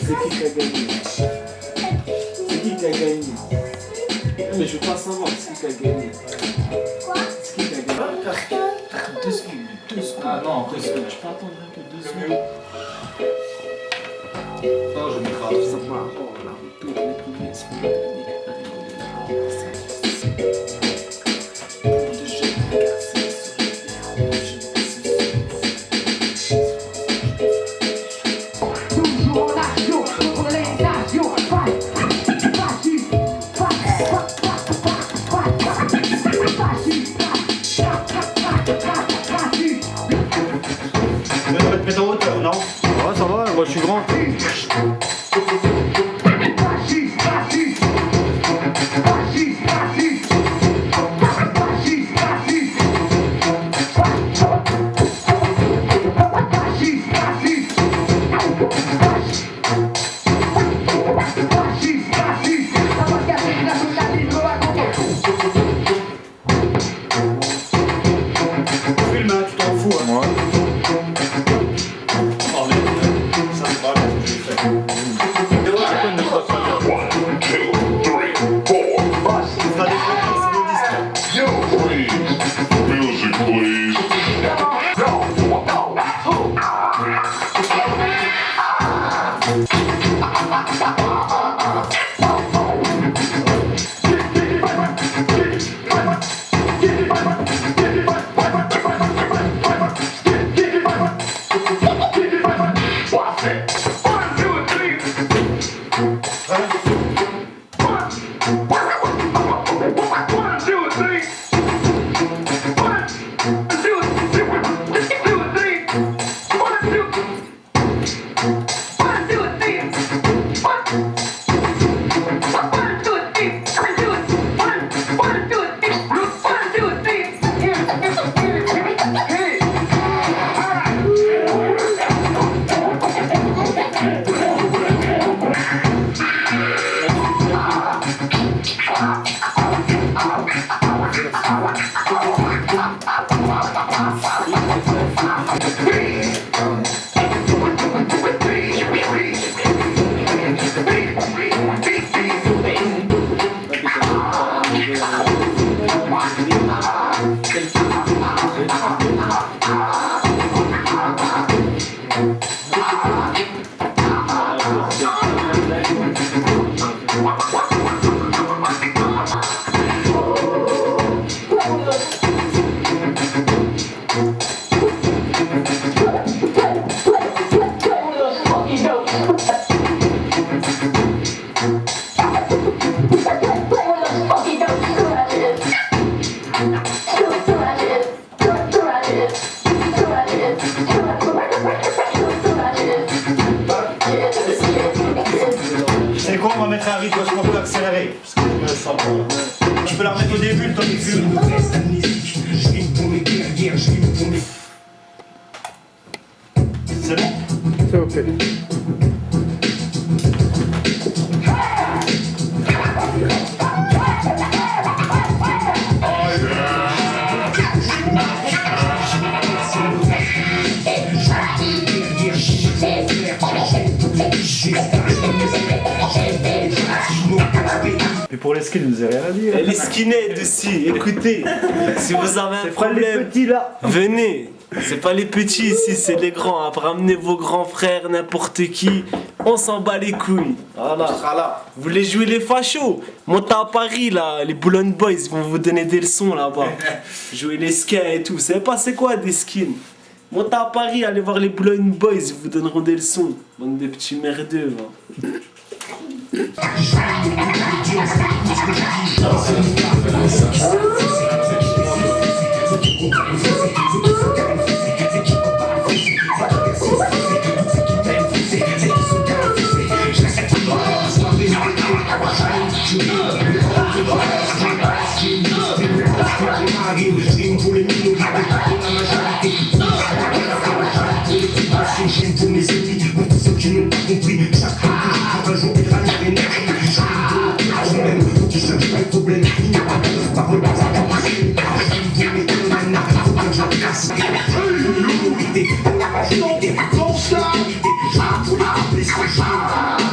C'est qui qui a gagné? C'est qui qui a gagné? Mais je veux pas savoir, c'est qui qui a gagné? Quoi? C'est qui qui a gagné? 2 secondes, 2 secondes. Ah non, 2 secondes, je peux attendre un peu 2 secondes. Non, je m'écrase. Ça va, oh là, tous les premiers sont gagnés. Mets en hauteur, non? Ouais, ça va, moi je suis grand. Filme, hein, tu t'en fous, hein. Ouais. Oh merde, ça c'est pas bien ce que j'ai fait. Tu feras des photos sur mon disque. Music, please. C'est quoi, on va mettre un rythme vachement plus accéléré. Parce que je me sens pas. Tu peux la remettre au début, le temps du film. C'est bon? C'est ok. Et pour les skins, vous avez rien à dire. Et les skinheads aussi, écoutez, si vous avez un C'est pas les problème, petits là. venez. C'est pas les petits ici, c'est les grands. Après, ramenez vos grands frères, n'importe qui. On s'en bat les couilles. Voilà. Vous voulez jouer les fachos? Montez à Paris là, les Boulogne Boys ils vont vous donner des leçons là-bas. Jouer les skins et tout. Vous savez pas c'est quoi des skins? Montez à Paris, allez voir les Boulogne Boys, ils vous donneront des leçons. Bande de petits merdeux. Va. Pour mes ennemis, pour tous ceux qui n'ont pas compris, chaque fois que je un jour il râle l'énergie. Je même, faut que je cherche pas le problème. Il n'y a pas de parole dans un temps passé. Je vais mettre le mana, faut que je la casse. L'autorité, la majorité, pour les rappeler ce que je veux.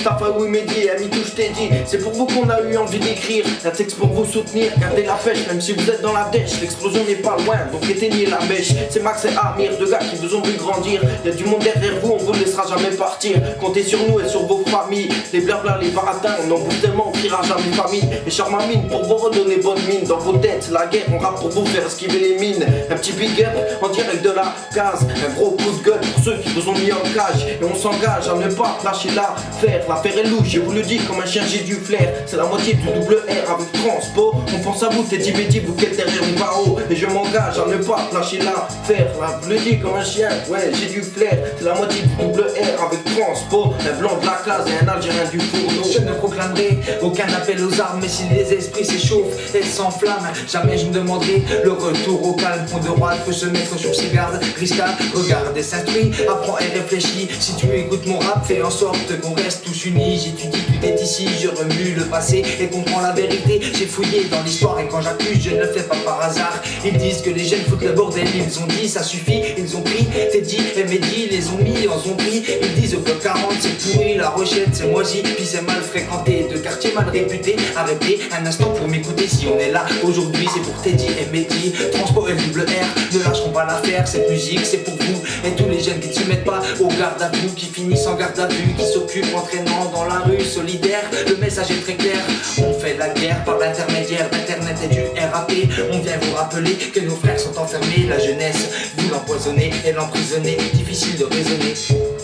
Mustapha ou Mehdi, Amitou je t'ai dit. C'est pour vous qu'on a eu envie d'écrire un texte pour vous soutenir. Gardez la pêche, même si vous êtes dans la dèche. L'explosion n'est pas loin, donc éteignez la mèche. C'est Max et Amir, deux gars qui vous ont vu grandir. Y'a du monde derrière vous, on vous laissera jamais partir. Comptez sur nous et sur vos familles. Les blabla, les baratins, on en bouffe tellement, on criera jamais famille. Et Charmamine pour vous redonner bonne mine. Dans vos têtes, la guerre, on rappe pour vous faire esquiver les mines. Un petit big up en direct de la case. Un gros coup de gueule pour ceux qui vous ont mis en cage. Et on s'engage à ne pas lâcher l'affaire. L'affaire est louche, je vous le dis, comme un chien j'ai du flair. C'est la moitié du double R avec transpo. On pense à vous, Teddy Betty, vous qui êtes derrière une barreau. Et je m'engage à ne pas lâcher l'affaire. Là, je vous le dis, comme un chien, ouais, j'ai du flair. C'est la moitié du double R avec transpo. Un blanc de la classe et un algérien du fourneau. Je ne proclamerai aucun appel aux armes. Mais si les esprits s'échauffent et s'enflamment, jamais je ne demanderai le retour au calme. Fond de droite peut se mettre sur ses gardes. Risca, regarde et s'instruit, apprends et réfléchis. Si tu écoutes mon rap, fais en sorte qu'on reste tous unis. J'étudie tout est ici, je remue le passé et comprends la vérité. J'ai fouillé dans l'histoire et quand j'accuse, je ne le fais pas par hasard. Ils disent que les jeunes foutent le bordel, ils ont dit ça suffit. Ils ont pris Teddy et Mehdi, les ont mis en zombie. Ils disent au bloc 40 c'est pourri, la Rochette c'est moisi, puis c'est mal fréquenté, de quartier mal réputé. Arrêtez un instant pour m'écouter, si on est là aujourd'hui c'est pour Teddy et Mehdi. Transport et double R, ne lâcheront pas l'affaire. Cette musique c'est pour vous et tous les jeunes qui ne se mettent pas au garde à vous, qui finissent en garde à vue, qui s'occupent entraînant dans la rue solidaire. Le message est très clair, on fait la guerre par l'intermédiaire d'internet et du RAP. On vient vous rappeler que nos frères sont enfermés. La jeunesse, vous l'empoisonnez et l'emprisonnez, difficile de raisonner.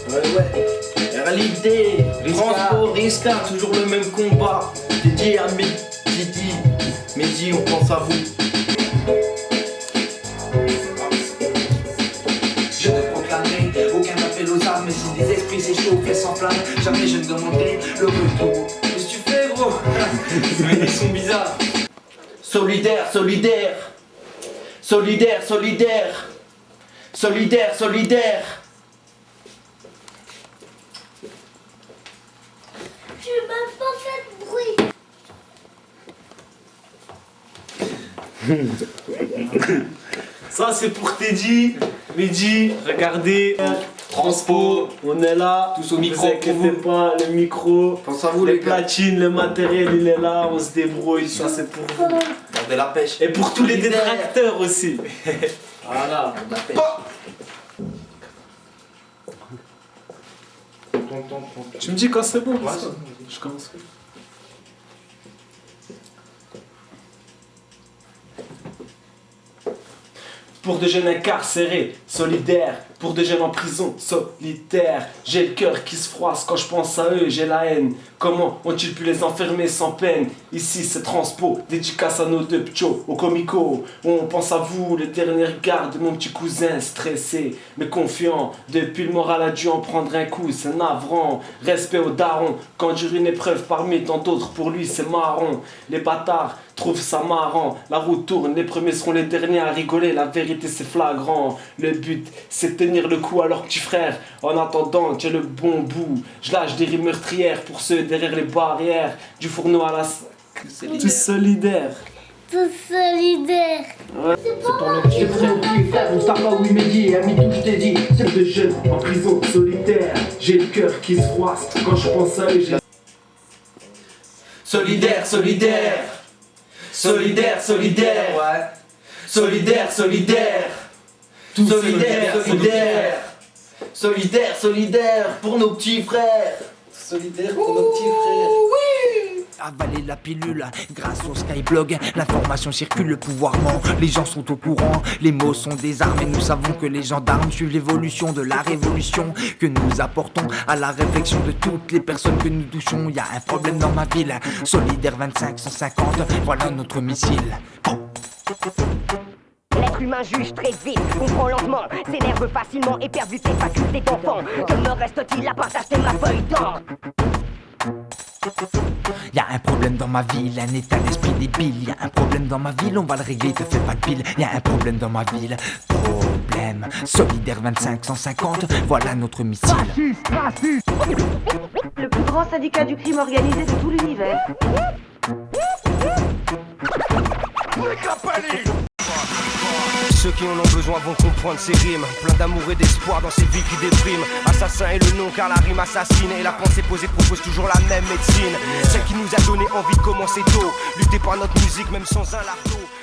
Ouais, réalité, transport, Risca, toujours le même combat. Teddy à Mehdi, on pense à vous. Je ne proclamerai aucun appel aux armes. Mais si des esprits s'échauffent et s'enflamment, jamais je ne demanderai le retour. Qu'est-ce que tu fais gros? Mais ils sont bizarres. Solidaire, solidaire. Solidaire, solidaire. Solidaire, solidaire. Je m'ai pas fait de bruit. Ça c'est pour Teddy, Mehdi, regardez, Transpo, on est là, tous au micro, vous inquiétez pas, le micro, Pense à vous les les gars. platines, le matériel il est là, on se débrouille, ça c'est pour vous. Gardez la pêche. Et pour tous les détracteurs aussi. Voilà. Tu me dis quand c'est bon, je commence. Pour des jeunes incarcérés, solidaires. Pour des jeunes en prison, solitaires. J'ai le cœur qui se froisse quand je pense à eux, j'ai la haine. Comment ont-ils pu les enfermer sans peine? Ici c'est Transpo, dédicace à nos deux pchos, au comico. On pense à vous, les dernières gardes de mon petit cousin, stressé mais confiant. Depuis le moral a dû en prendre un coup, c'est navrant. Respect au daron, quand dure une épreuve parmi tant d'autres, pour lui c'est marron. Les bâtards trouvent ça marrant, la roue tourne, les premiers seront les derniers à rigoler, la vérité c'est flagrant. Le but c'est tenir le coup à leur petit frère, en attendant j'ai le bon bout. Je lâche des rimes meurtrières pour ceux derrière les barrières, du fourneau à la tous solidaires. Tous solidaires. Ouais. C'est pour nos petits frères, Mustapha ou Mehdi, Amitou je t'ai dit. C'est de jeunes en prison solitaire, j'ai le cœur qui se froisse quand je pense à eux. Solidaire, solidaire. Solidaire, solidaire. Ouais. Solidaire, solidaire. Solidaire, solidaire. Solidaire, solidaire pour nos petits frères. Solidaire pour nos petits frères. Avaler la pilule grâce au Skyblog. L'information circule, le pouvoir ment. Les gens sont au courant, les mots sont des armes. Et nous savons que les gendarmes suivent l'évolution de la révolution que nous apportons à la réflexion de toutes les personnes que nous touchons. Y a un problème dans ma ville, solidaire 25-150, voilà notre missile. L'être humain juge très vite, comprend lentement, s'énerve facilement et perd ses facultés d'enfant. Que me reste-t-il à partager ma feuille d'encre? Y'a un problème dans ma ville, un état d'esprit débile. Y'a un problème dans ma ville, on va le régler, te fais pas de pile. Y'a un problème dans ma ville, problème. Solidaire 25-150, voilà notre missile. Le plus grand syndicat du crime organisé de tout l'univers. ceux qui en ont besoin vont comprendre ces rimes. Plein d'amour et d'espoir dans ces vies qui dépriment. Assassin est le nom car la rime assassine. Et la pensée posée propose toujours la même médecine. Celle qui nous a donné envie de commencer tôt. Lutter par notre musique même sans un lardo.